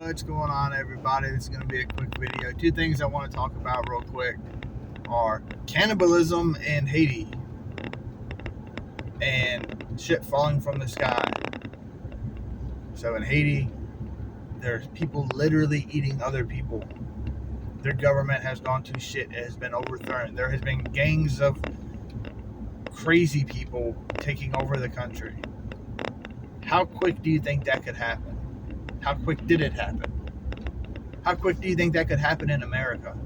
What's going on, everybody? This is going to be a quick video. Two things I want to talk about real quick are cannibalism in Haiti and shit falling from the sky. So in Haiti, there's people literally eating other people. Their government has gone to shit. It has been overthrown. There has been gangs of crazy people taking over the country. How quick do you think that could happen? How quick did it happen? How quick do you think that could happen in America?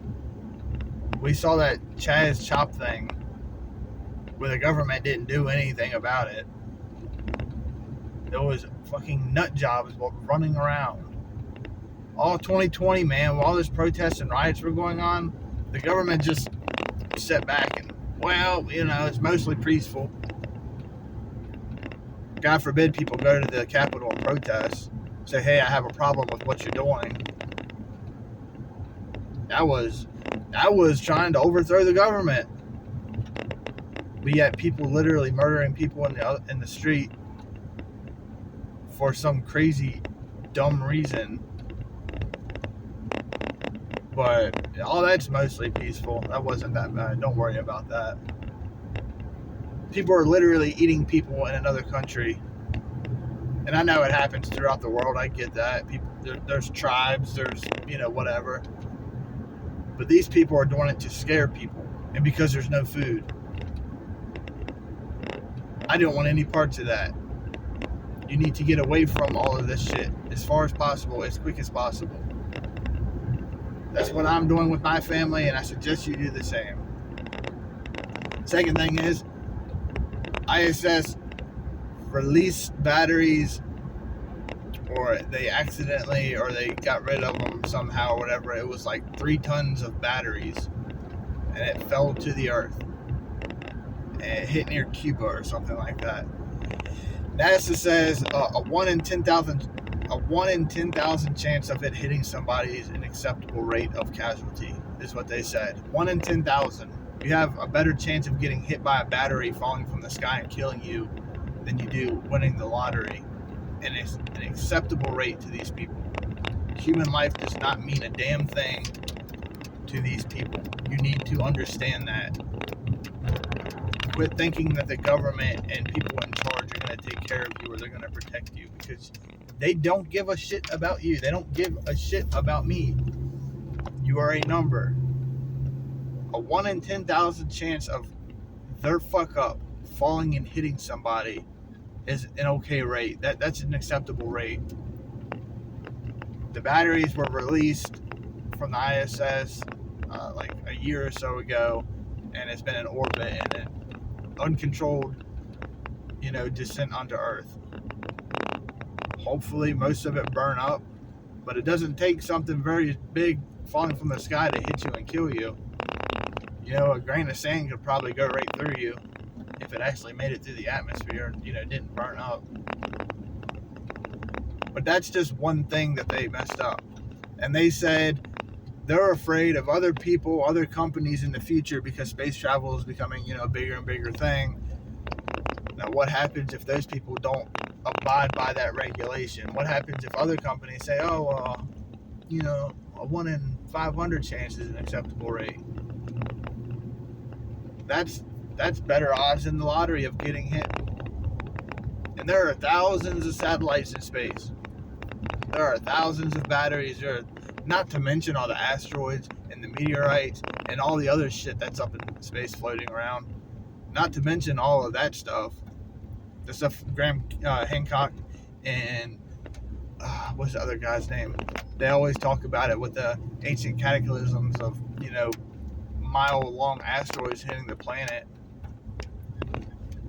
We saw that Chaz Chop thing where the government didn't do anything about it. There was fucking nut jobs running around. All 2020, man, while all this protests and riots were going on, the government just sat back and, well, it's mostly peaceful. God forbid people go to the Capitol and protest, say, hey, I have a problem with what you're doing. That was trying to overthrow the government. But yet people literally murdering people in the street for some crazy, dumb reason. But all that's mostly peaceful. That wasn't that bad. Don't worry about that. People are literally eating people in another country. And I know it happens throughout the world. I get that. There's tribes, there's, whatever. But these people are doing it to scare people. And because there's no food. I don't want any parts of that. You need to get away from all of this shit as far as possible, as quick as possible. That's what I'm doing with my family, and I suggest you do the same. Second thing is, ISS released batteries, or they accidentally, or they got rid of them somehow, or whatever. It was like 3 tons of batteries, and it fell to the earth. And it hit near Cuba or something like that. NASA says a 1 in 10,000 chance of it hitting somebody is an acceptable rate of casualty, is what they said. 1 in 10,000. You have a better chance of getting hit by a battery falling from the sky and killing you than you do winning the lottery. And it's an acceptable rate to these people. Human life does not mean a damn thing to these people. You need to understand that. Quit thinking that the government and people in charge are going to take care of you or they're going to protect you, because they don't give a shit about you. They don't give a shit about me. You are a number. A 1 in 10,000 chance of their fuck up falling and hitting somebody is an okay rate. That's an acceptable rate. The batteries were released from the ISS like a year or so ago, and it's been in orbit and an uncontrolled, descent onto Earth. Hopefully most of it burn up, but it doesn't take something very big falling from the sky to hit you and kill you. A grain of sand could probably go right through you if it actually made it through the atmosphere and, didn't burn up. But that's just one thing that they messed up. And they said they're afraid of other people, other companies in the future, because space travel is becoming, a bigger and bigger thing. Now, what happens if those people don't abide by that regulation? What happens if other companies say, a 1 in 500 chance is an acceptable rate? That's better odds than the lottery of getting hit. And there are thousands of satellites in space. There are thousands of batteries. Not to mention all the asteroids and the meteorites and all the other shit that's up in space floating around. Not to mention all of that stuff. The stuff Graham Hancock and what's the other guy's name? They always talk about it with the ancient cataclysms of, mile-long asteroids hitting the planet.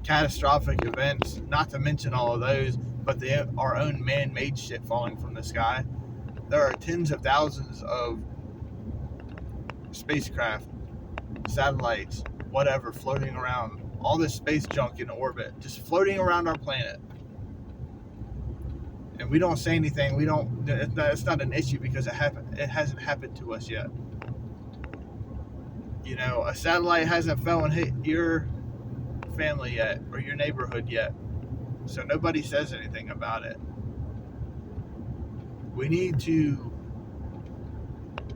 Catastrophic events, not to mention all of those, but our own man-made shit falling from the sky. There are tens of thousands of spacecraft, satellites, whatever, floating around. All this space junk in orbit, just floating around our planet. And we don't say anything. It's not an issue because it hasn't happened to us yet. A satellite hasn't fell and hit your family yet or your neighborhood yet. So nobody says anything about it. We need to,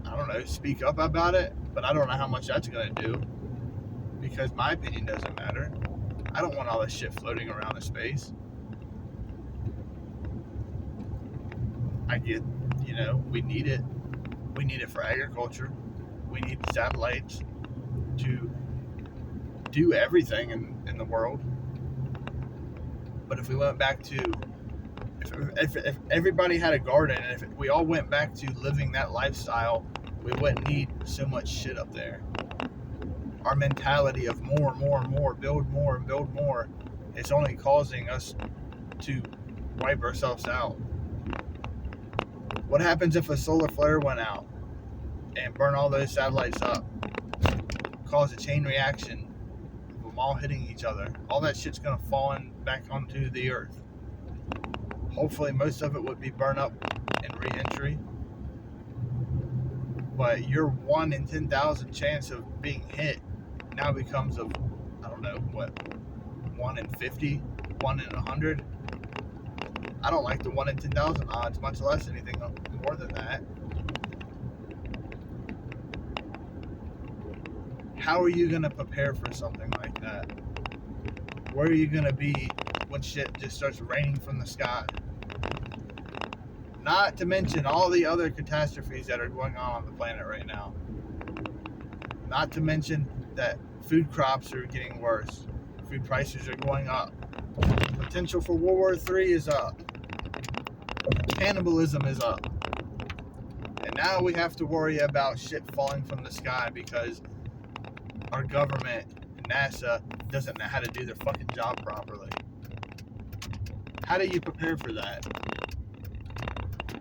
I don't know, speak up about it, but I don't know how much that's going to do because my opinion doesn't matter. I don't want all this shit floating around in space. I get, we need it. We need it for agriculture. We need satellites to do everything in the world. But if we went back to, if everybody had a garden and if we all went back to living that lifestyle, we wouldn't need so much shit up there. Our mentality of more and more and more, build more and build more, it's only causing us to wipe ourselves out. What happens if a solar flare went out and burned all those satellites up? Cause a chain reaction of them all hitting each other. All that shit's gonna fall back onto the earth. Hopefully most of it would be burned up in re-entry. But your 1 in 10,000 chance of being hit now becomes of, I don't know, 1 in 50, 1 in 100. I don't like the 1 in 10,000 odds, much less anything more than that. How are you going to prepare for something like that? Where are you going to be when shit just starts raining from the sky? Not to mention all the other catastrophes that are going on the planet right now. Not to mention that food crops are getting worse. Food prices are going up. Potential for World War III is up. Cannibalism is up. And now we have to worry about shit falling from the sky because our government, NASA, doesn't know how to do their fucking job properly. How do you prepare for that?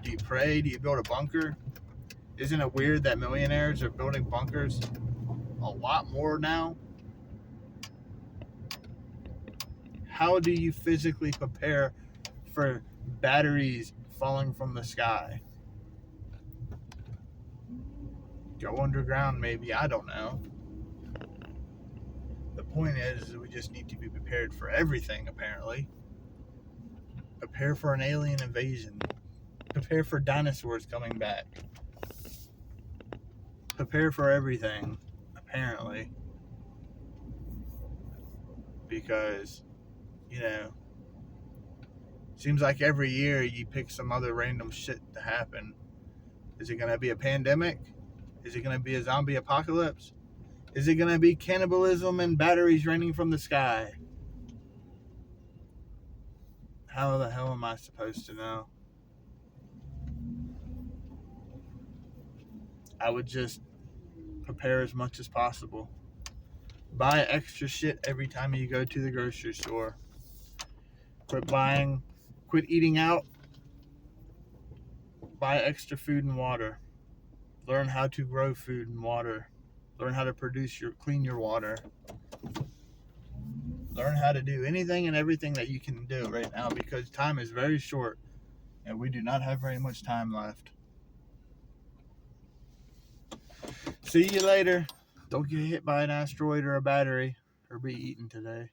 Do you pray? Do you build a bunker? Isn't it weird that millionaires are building bunkers a lot more now? How do you physically prepare for batteries falling from the sky? Go underground, maybe. I don't know. The point is we just need to be prepared for everything, apparently. Prepare for an alien invasion. Prepare for dinosaurs coming back. Prepare for everything, apparently. Because, seems like every year you pick some other random shit to happen. Is it going to be a pandemic? Is it going to be a zombie apocalypse? Is it going to be cannibalism and batteries raining from the sky? How the hell am I supposed to know? I would just prepare as much as possible. Buy extra shit every time you go to the grocery store. Quit eating out. Buy extra food and water. Learn how to grow food and water. Learn how to clean your water. Learn how to do anything and everything that you can do right now because time is very short and we do not have very much time left. See you later. Don't get hit by an asteroid or a battery or be eaten today.